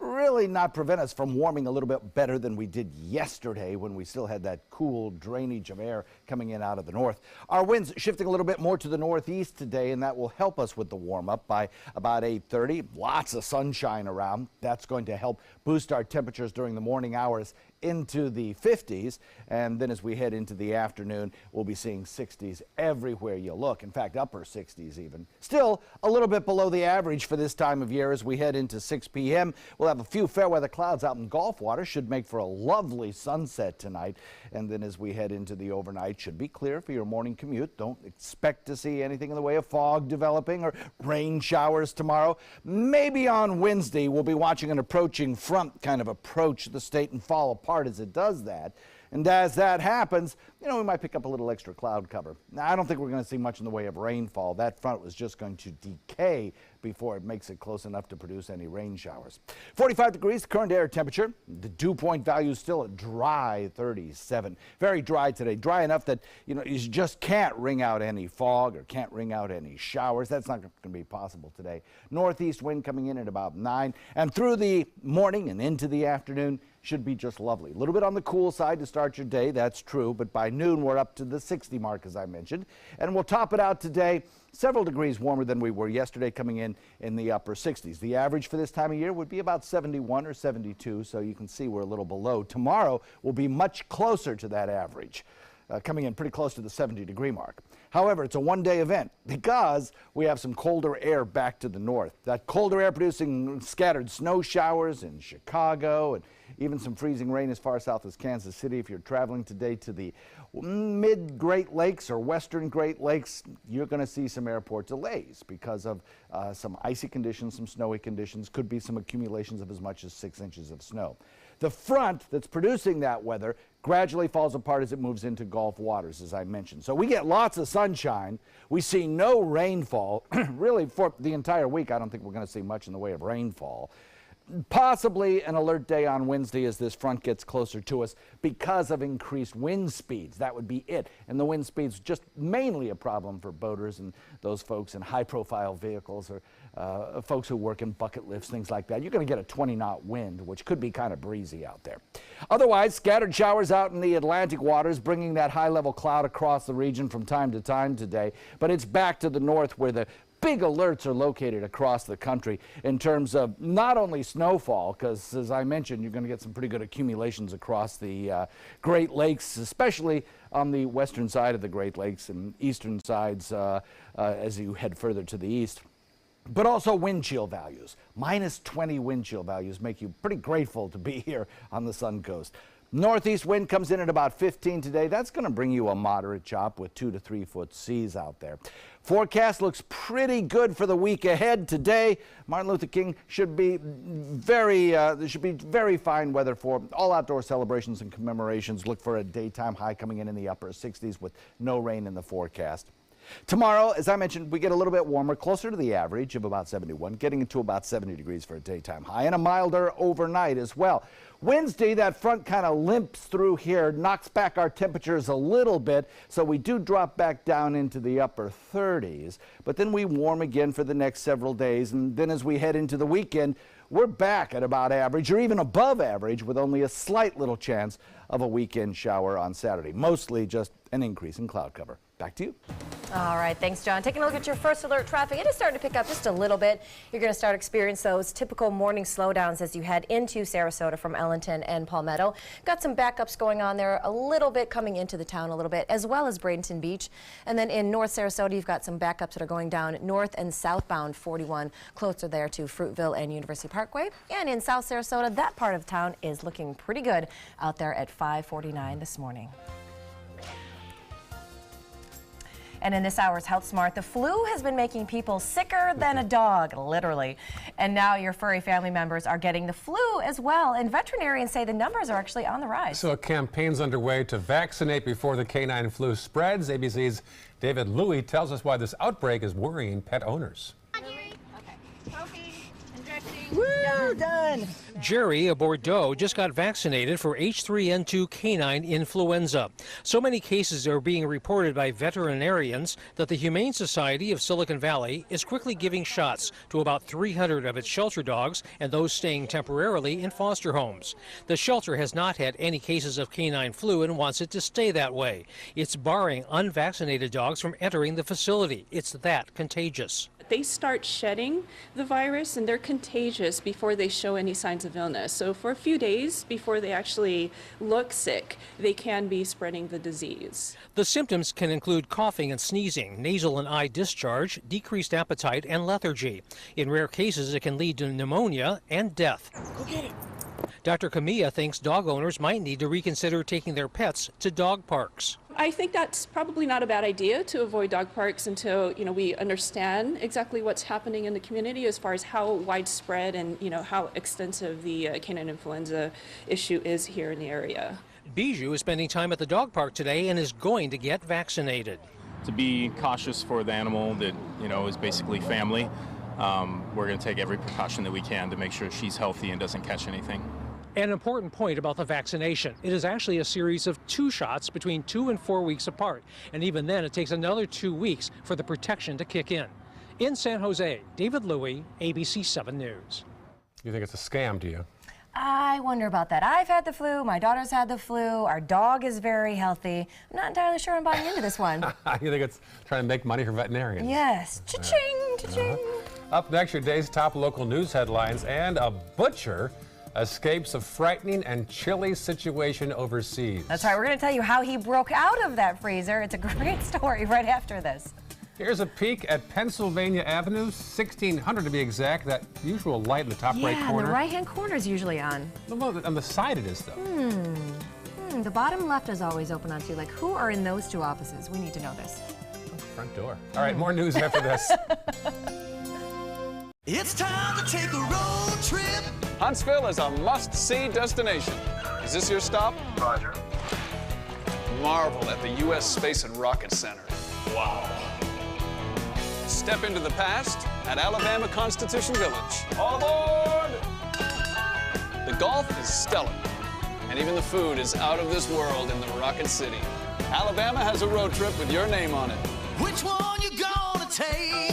really not prevent us from warming a little bit better than we did yesterday when we still had that cool drainage of air coming in out of the north. Our winds shifting a little bit more to the northeast today, and that will help us with the warm up by about 8:30. Lots of sunshine around. That's going to help boost our temperatures during the morning hours into the 50s, and then as we head into the afternoon, we'll be seeing 60s everywhere you look. In fact, upper 60s even. Still a little bit below the average for this time of year as we head into 6 p.m. We'll have a few fair weather clouds out in Gulf water. Should make for a lovely sunset tonight, and then as we head into the overnight, should be clear for your morning commute. Don't expect to see anything in the way of fog developing or rain showers tomorrow. Maybe on Wednesday we'll be watching an approaching front kind of approach the state and fall apart as it does that. And as that happens, you know, we might pick up a little extra cloud cover. Now, I don't think we're going to see much in the way of rainfall. That front was just going to decay before it makes it close enough to produce any rain showers. 45 degrees, current air temperature. The dew point value is still a dry 37. Very dry today. Dry enough that, you know, you just can't wring out any fog or can't wring out any showers. That's not going to be possible today. Northeast wind coming in at about 9. And through the morning and into the afternoon, should be just lovely. A little bit on the cool side to start your day, that's true, but by noon we're up to the 60 mark, as I mentioned. And we'll top it out today several degrees warmer than we were yesterday, coming in the upper 60s. The average for this time of year would be about 71 or 72, so you can see we're a little below. Tomorrow will be much closer to that average, coming in pretty close to the 70-degree mark. However, it's a one-day event because we have some colder air back to the north. That colder air producing scattered snow showers in Chicago and even some freezing rain as far south as Kansas City. If you're traveling today to the mid-Great Lakes or western Great Lakes, you're going to see some airport delays because of some icy conditions, some snowy conditions. Could be some accumulations of as much as 6 inches of snow. The front that's producing that weather gradually falls apart as it moves into Gulf waters, as I mentioned. So we get lots of sunshine. We see no rainfall. Really, for the entire week, I don't think we're going to see much in the way of rainfall. Possibly an alert day on Wednesday as this front gets closer to us because of increased wind speeds. That would be it. And the wind speeds just mainly a problem for boaters and those folks in high-profile vehicles or folks who work in bucket lifts, things like that. You're going to get a 20-knot wind, which could be kind of breezy out there. Otherwise, scattered showers out in the Atlantic waters, bringing that high-level cloud across the region from time to time today. But it's back to the north where the big alerts are located across the country in terms of not only snowfall, because as I mentioned, you're going to get some pretty good accumulations across the Great Lakes, especially on the western side of the Great Lakes and eastern sides as you head further to the east. But also wind chill values. -20 wind chill values make you pretty grateful to be here on the Suncoast. Northeast wind comes in at about 15 today. That's going to bring you a moderate chop with 2 to 3 foot seas out there. Forecast looks pretty good for the week ahead. Today, Martin Luther King should be very fine weather for all outdoor celebrations and commemorations. Look for a daytime high coming in the upper 60s with no rain in the forecast. Tomorrow, as I mentioned, we get a little bit warmer, closer to the average of about 71, getting into about 70 degrees for a daytime high, and a milder overnight as well. Wednesday, that front kind of limps through here, knocks back our temperatures a little bit, so we do drop back down into the upper 30s. But then we warm again for the next several days, and then as we head into the weekend, we're back at about average or even above average with only a slight little chance of a weekend shower on Saturday. Mostly just an increase in cloud cover. Back to you. All right, thanks, John. Taking a look at your first alert traffic, it is starting to pick up just a little bit. You're going to start experiencing those typical morning slowdowns as you head into Sarasota from Ellington and Palmetto. Got some backups going on there, a little bit coming into the town a little bit, as well as Bradenton Beach. And then in North Sarasota, you've got some backups that are going down north and southbound 41, closer there to Fruitville and University Parkway. And in South Sarasota, that part of town is looking pretty good out there at 549 this morning. And in this hour's Health Smart, the flu has been making people sicker than a dog, literally. And now your furry family members are getting the flu as well. And veterinarians say the numbers are actually on the rise. So a campaign's underway to vaccinate before the canine flu spreads. ABC's David Louie tells us why this outbreak is worrying pet owners. Woo, done. Jerry, a Bordeaux, just got vaccinated for H3N2 canine influenza. So many cases are being reported by veterinarians that the Humane Society of Silicon Valley is quickly giving shots to about 300 of its shelter dogs and those staying temporarily in foster homes. The shelter has not had any cases of canine flu and wants it to stay that way. It's barring unvaccinated dogs from entering the facility. It's that contagious. They start shedding the virus and they're contagious before they show any signs of illness. So for a few days before they actually look sick, they can be spreading the disease. The symptoms can include coughing and sneezing, nasal and eye discharge, decreased appetite, and lethargy. In rare cases, it can lead to pneumonia and death. Go get it. Dr. Camilla thinks dog owners might need to reconsider taking their pets to dog parks. I think that's probably not a bad idea to avoid dog parks until, we understand exactly what's happening in the community as far as how widespread and, how extensive the canine influenza issue is here in the area. Bijou is spending time at the dog park today and is going to get vaccinated. To be cautious for the animal that, is basically family, we're going to take every precaution that we can to make sure she's healthy and doesn't catch anything. An important point about the vaccination, it is actually a series of 2 shots between 2 and 4 weeks apart. And even then, it takes another 2 weeks for the protection to kick in. In San Jose, David Louie, ABC 7 News. You think it's a scam, do you? I wonder about that. I've had the flu. My daughter's had the flu. Our dog is very healthy. I'm not entirely sure I'm buying into this one. You think it's trying to make money for veterinarians? Yes. Cha-ching, cha-ching. Up next, your day's top local news headlines, and a butcher escapes a frightening and chilly situation overseas. That's right. We're going to tell you how he broke out of that freezer. It's a great story right after this. Here's a peek at Pennsylvania Avenue, 1600 to be exact. That usual light in the top right corner. Yeah, the right-hand corner is usually on. On the side it is, though. The bottom left is always open on too. Like, who are in those 2 offices? We need to know this. Front door. All right, more news after this. It's time to take a road trip. Huntsville is a must-see destination. Is this your stop? Roger. Marvel at the U.S. Space and Rocket Center. Wow. Step into the past at Alabama Constitution Village. All aboard! The golf is stellar, and even the food is out of this world in the Rocket City. Alabama has a road trip with your name on it. Which one you gonna take?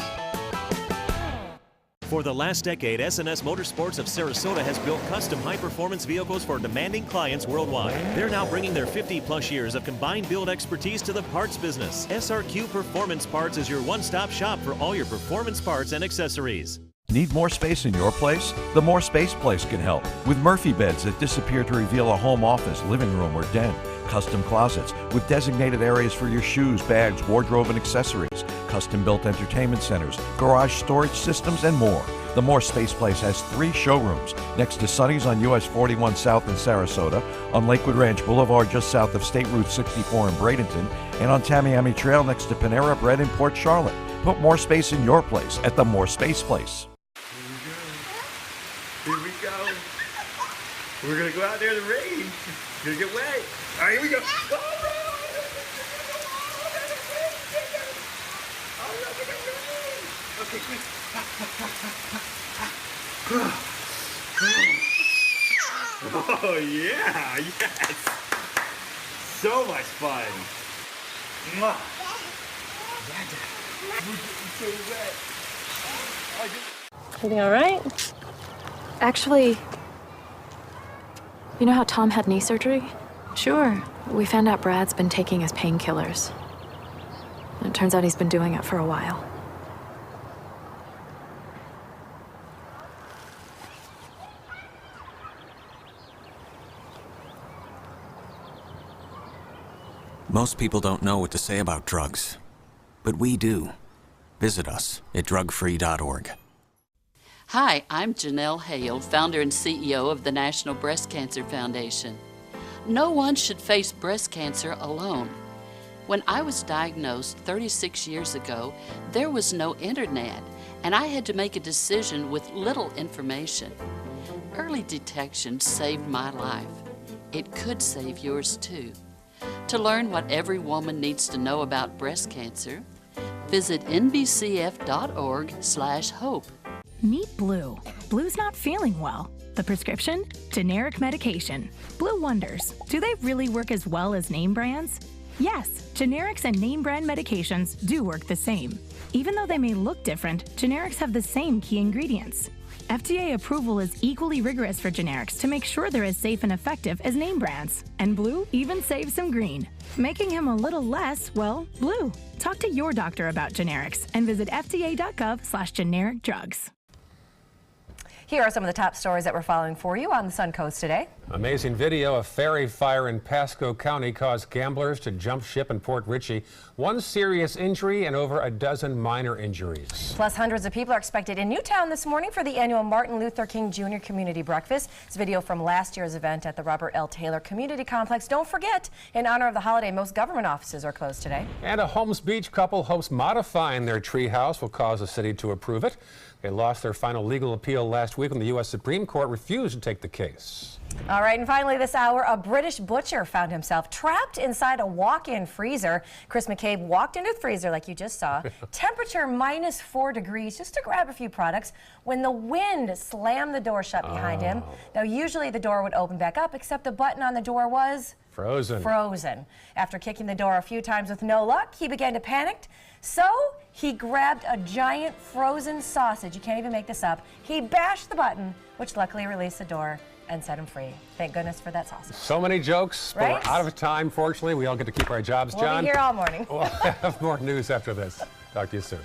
For the last decade, S&S Motorsports of Sarasota has built custom high-performance vehicles for demanding clients worldwide. They're now bringing their 50-plus years of combined build expertise to the parts business. SRQ Performance Parts is your one-stop shop for all your performance parts and accessories. Need more space in your place? The More Space Place can help. With Murphy beds that disappear to reveal a home office, living room, or den. Custom closets with designated areas for your shoes, bags, wardrobe, and accessories. Custom-built entertainment centers, garage storage systems, and more. The More Space Place has 3 showrooms next to Sonny's on US 41 South in Sarasota, on Lakewood Ranch Boulevard just south of State Route 64 in Bradenton, and on Tamiami Trail next to Panera Bread in Port Charlotte. Put more space in your place at the More Space Place. Here we go. We're gonna go out there in the rain. Gonna get wet. All right, here we go. Okay, quick. Oh yeah, yes. So much fun. Mwah. So wet. Everything all right? Actually, you know how Tom had knee surgery? Sure. We found out Brad's been taking his painkillers. And it turns out he's been doing it for a while. Most people don't know what to say about drugs, but we do. Visit us at drugfree.org. Hi, I'm Janelle Hale, founder and CEO of the National Breast Cancer Foundation. No one should face breast cancer alone. When I was diagnosed 36 years ago, there was no internet, and I had to make a decision with little information. Early detection saved my life. It could save yours too. To learn what every woman needs to know about breast cancer, visit nbcf.org/hope. Meet Blue. Blue's not feeling well. The prescription? Generic medication. Blue wonders, do they really work as well as name brands? Yes, generics and name brand medications do work the same. Even though they may look different, generics have the same key ingredients. FDA approval is equally rigorous for generics to make sure they're as safe and effective as name brands. And Blue even saves some green, making him a little less, well, blue. Talk to your doctor about generics and visit fda.gov/generic drugs. Here are some of the top stories that we're following for you on the Suncoast today. Amazing video. A ferry fire in Pasco County caused gamblers to jump ship in Port Richey. One serious injury and over a dozen minor injuries. Plus, hundreds of people are expected in Newtown this morning for the annual Martin Luther King Jr. Community Breakfast. It's video from last year's event at the Robert L. Taylor Community Complex. Don't forget, in honor of the holiday, most government offices are closed today. And a Holmes Beach couple hopes modifying their treehouse will cause the city to approve it. They lost their final legal appeal last week when the U.S. Supreme Court refused to take the case. All right, and finally this hour, a British butcher found himself trapped inside a walk-in freezer. Chris McCabe walked into the freezer like you just saw, temperature -4 degrees, just to grab a few products, when the wind slammed the door shut behind him. Now, usually the door would open back up, except the button on the door was frozen. After kicking the door a few times with no luck, he began to panic. So he grabbed a giant frozen sausage. You can't even make this up. He bashed the button, which luckily released the door and set him free. Thank goodness for that sausage. So many jokes, but right? We're out of time, fortunately. We all get to keep our jobs, John. We'll be here all morning. We'll have more news after this. Talk to you soon.